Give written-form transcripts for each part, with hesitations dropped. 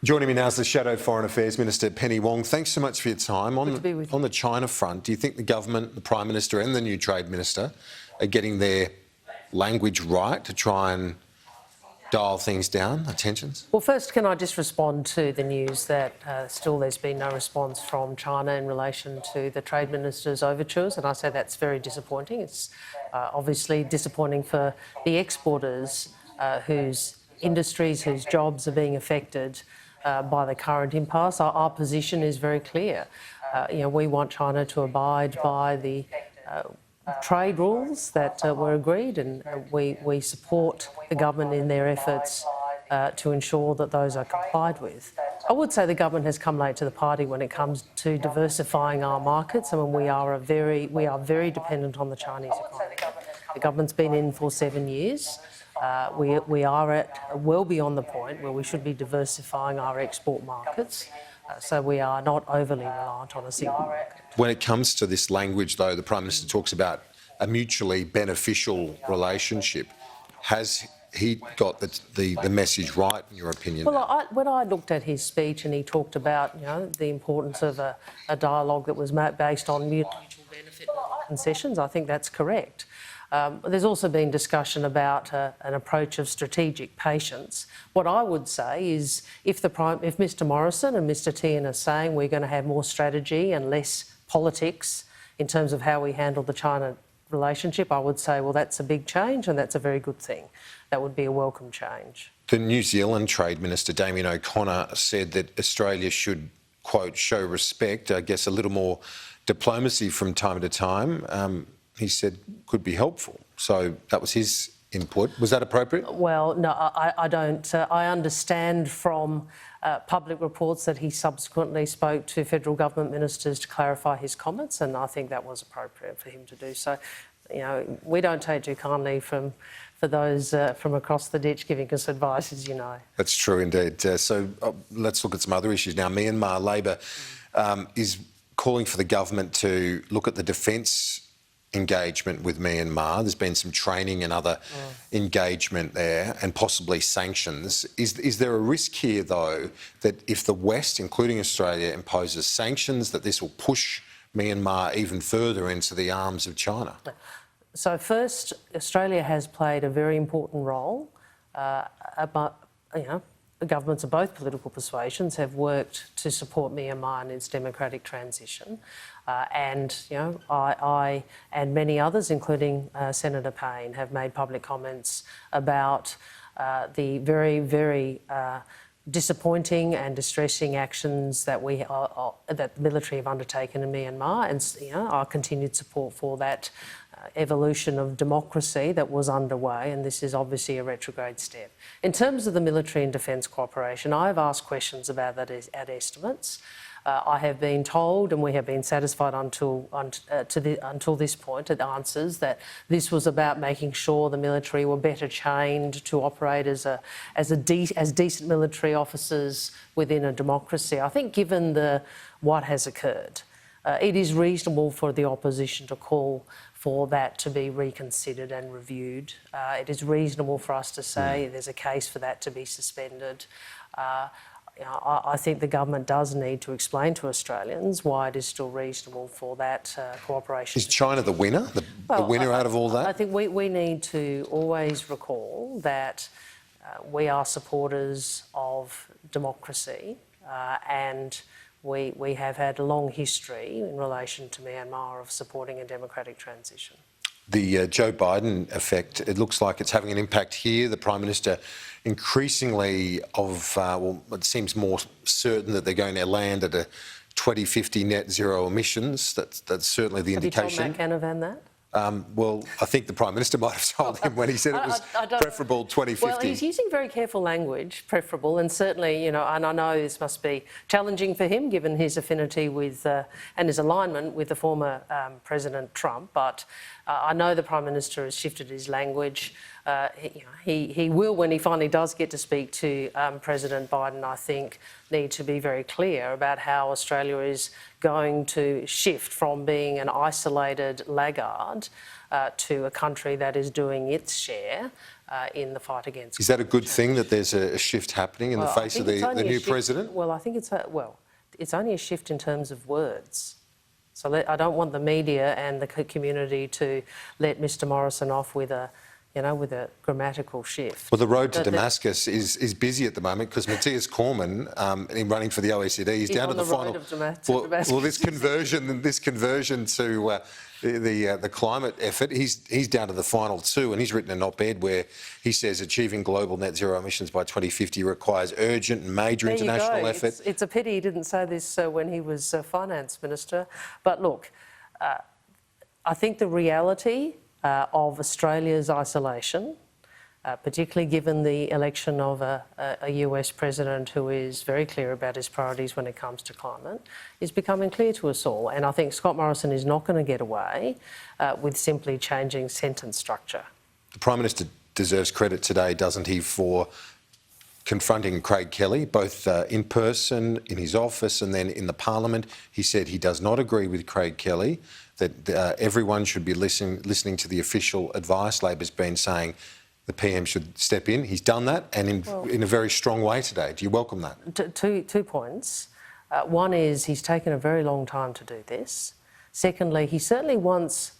Joining me now is the Shadow Foreign Affairs Minister, Penny Wong. Thanks so much for your time. On the China front, do you think the government, the Prime Minister and the new Trade Minister are getting their language right to try and dial things down, the tensions? Well, first, can I just respond to the news that still there's been no response from China in relation to the Trade Minister's overtures, and I say that's very disappointing. It's obviously disappointing for the exporters whose industries, whose jobs are being affected by the current impasse. Our position is very clear. We want China to abide by the trade rules that were agreed, and we support the government in their efforts to ensure that those are complied with. I would say the government has come late to the party when it comes to diversifying our markets. I mean, we are very dependent on the Chinese economy. The government's been in for 7 years. We are well beyond the point where we should be diversifying our export markets, so we are not overly reliant on a single market. When it comes to this language, though, the Prime Minister talks about a mutually beneficial relationship. Has he got the message right, in your opinion? Well, when I looked at his speech and he talked about the importance of a dialogue that was based on mutual benefit concessions, I think that's correct. There's also been discussion about an approach of strategic patience. What I would say is if Mr Morrison and Mr Kieran are saying we're going to have more strategy and less politics in terms of how we handle the China relationship, I would say, well, that's a big change and that's a very good thing. That would be a welcome change. The New Zealand Trade Minister, Damien O'Connor, said that Australia should, quote, show respect, I guess a little more diplomacy from time to time. He said could be helpful. So that was his input. Was that appropriate? Well, no, I don't. I understand from public reports that he subsequently spoke to federal government ministers to clarify his comments, and I think that was appropriate for him to do so. We don't take too kindly for those from across the ditch giving us advice, as you know. That's true indeed. So let's look at some other issues now. Myanmar Labor is calling for the government to look at the defence engagement with Myanmar. There's been some training and other engagement there, and possibly sanctions. Is there a risk here, though, that if the West, including Australia, imposes sanctions, that this will push Myanmar even further into the arms of China? So first, Australia has played a very important role. The governments of both political persuasions have worked to support Myanmar in its democratic transition. I and many others, including Senator Payne, have made public comments about the very, very disappointing and distressing actions that that the military have undertaken in Myanmar, and our continued support for that evolution of democracy that was underway, and this is obviously a retrograde step. In terms of the military and defence cooperation, I have asked questions about that at estimates. I have been told, and we have been satisfied until this point, at answers, that this was about making sure the military were better trained to operate as decent military officers within a democracy. I think, given what has occurred, it is reasonable for the opposition to call for that to be reconsidered and reviewed. It is reasonable for us to say there's a case for that to be suspended. I think the government does need to explain to Australians why it is still reasonable for that cooperation. Is China the winner, the winner out of all that? I think we need to always recall that we are supporters of democracy and we have had a long history in relation to Myanmar of supporting a democratic transition. The Joe Biden effect, it looks like it's having an impact here. The Prime Minister increasingly it seems more certain that they're going to land at a 2050 net zero emissions. That's certainly the indication. Have you told Matt Canavan that? Well, I think the Prime Minister might have told him when he said it was preferable 2050. Well, he's using very careful language, preferable, and certainly, and I know this must be challenging for him given his affinity with and his alignment with the former President Trump, but I know the Prime Minister has shifted his language. He will, when he finally does get to speak to President Biden, I think, need to be very clear about how Australia is going to shift from being an isolated laggard to a country that is doing its share in the fight against. Is that a good thing that there's a shift happening in the face of the new president? Well, I think it's only a shift in terms of words. So I don't want the media and the community to let Mr Morrison off with a grammatical shift. Well, the road to Damascus is busy at the moment because Matthias Cormann, in running for the OECD, he's down to the final. Well, this conversion to the climate effort, he's down to the final two, and he's written an op-ed where he says achieving global net zero emissions by 2050 requires urgent and major international effort. It's a pity he didn't say this when he was finance minister. But look, I think the reality of Australia's isolation, particularly given the election of a US president who is very clear about his priorities when it comes to climate, is becoming clear to us all. And I think Scott Morrison is not going to get away with simply changing sentence structure. The Prime Minister deserves credit today, doesn't he, for confronting Craig Kelly, both in person, in his office and then in the Parliament. He said he does not agree with Craig Kelly, that everyone should be listening to the official advice. Labor's been saying the PM should step in. He's done that, and in a very strong way today. Do you welcome that? Two points. One is he's taken a very long time to do this. Secondly, he certainly wants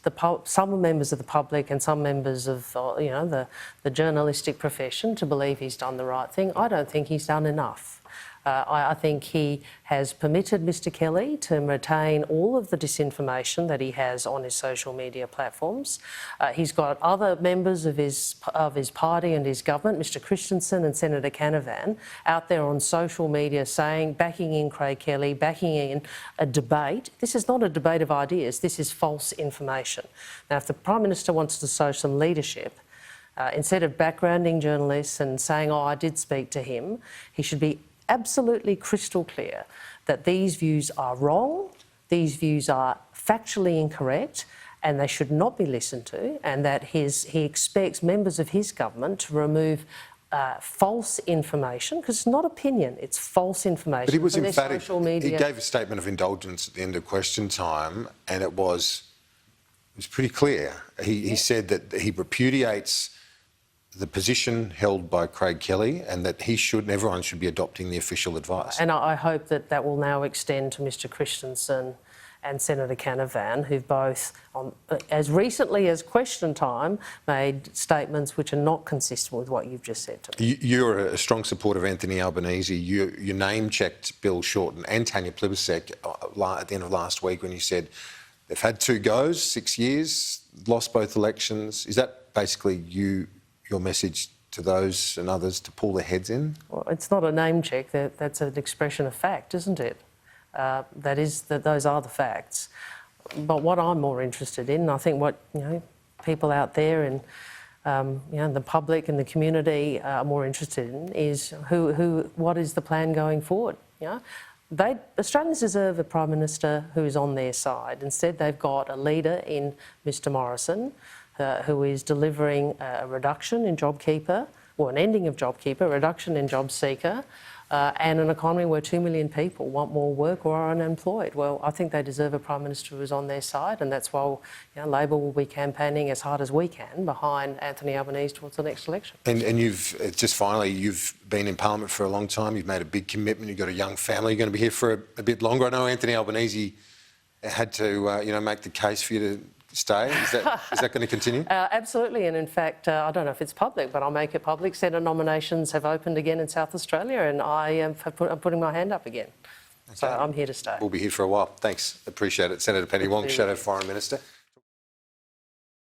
some members of the public and some members of the journalistic profession to believe he's done the right thing. I don't think he's done enough. I think he has permitted Mr Kelly to retain all of the disinformation that he has on his social media platforms. He's got other members of his party and his government, Mr Christensen and Senator Canavan, out there on social media backing in Craig Kelly, backing in a debate. This is not a debate of ideas, this is false information. Now, if the Prime Minister wants to show some leadership, instead of backgrounding journalists and saying, oh, I did speak to him, he should be absolutely crystal clear that these views are wrong, these views are factually incorrect, and they should not be listened to, and that he expects members of his government to remove false information, because it's not opinion, it's false information. But he was emphatic. Social media. He gave a statement of indulgence at the end of question time, and it was pretty clear. He said that he repudiates the position held by Craig Kelly, and that he and everyone should be adopting the official advice. And I hope that will now extend to Mr Christensen and Senator Canavan, who've both, as recently as question time, made statements which are not consistent with what you've just said to me. You're a strong supporter of Anthony Albanese. You name-checked Bill Shorten and Tanya Plibersek at the end of last week when you said they've had 2 goes, 6 years, lost both elections. Is that basically your message to those and others to pull their heads in? Well, it's not a name check. That's an expression of fact, isn't it? Those are the facts. But what I'm more interested in, I think what people out there and the public and the community are more interested in, is what is the plan going forward? Australians deserve a Prime Minister who is on their side. Instead, they've got a leader in Mr Morrison, who is delivering a reduction in JobKeeper, or an ending of JobKeeper, a reduction in JobSeeker, and an economy where 2 million people want more work or are unemployed. Well, I think they deserve a Prime Minister who is on their side, and that's why Labor will be campaigning as hard as we can behind Anthony Albanese towards the next election. And you've been in Parliament for a long time. You've made a big commitment. You've got a young family. You're going to be here for a bit longer. I know Anthony Albanese had to, make the case for you to stay. Is that going to continue? Absolutely, and in fact, I don't know if it's public, but I'll make it public. Senate nominations have opened again in South Australia, and I'm putting my hand up again. Okay. So I'm here to stay. We'll be here for a while. Thanks. Appreciate it. Senator Penny Wong, Shadow Foreign Minister.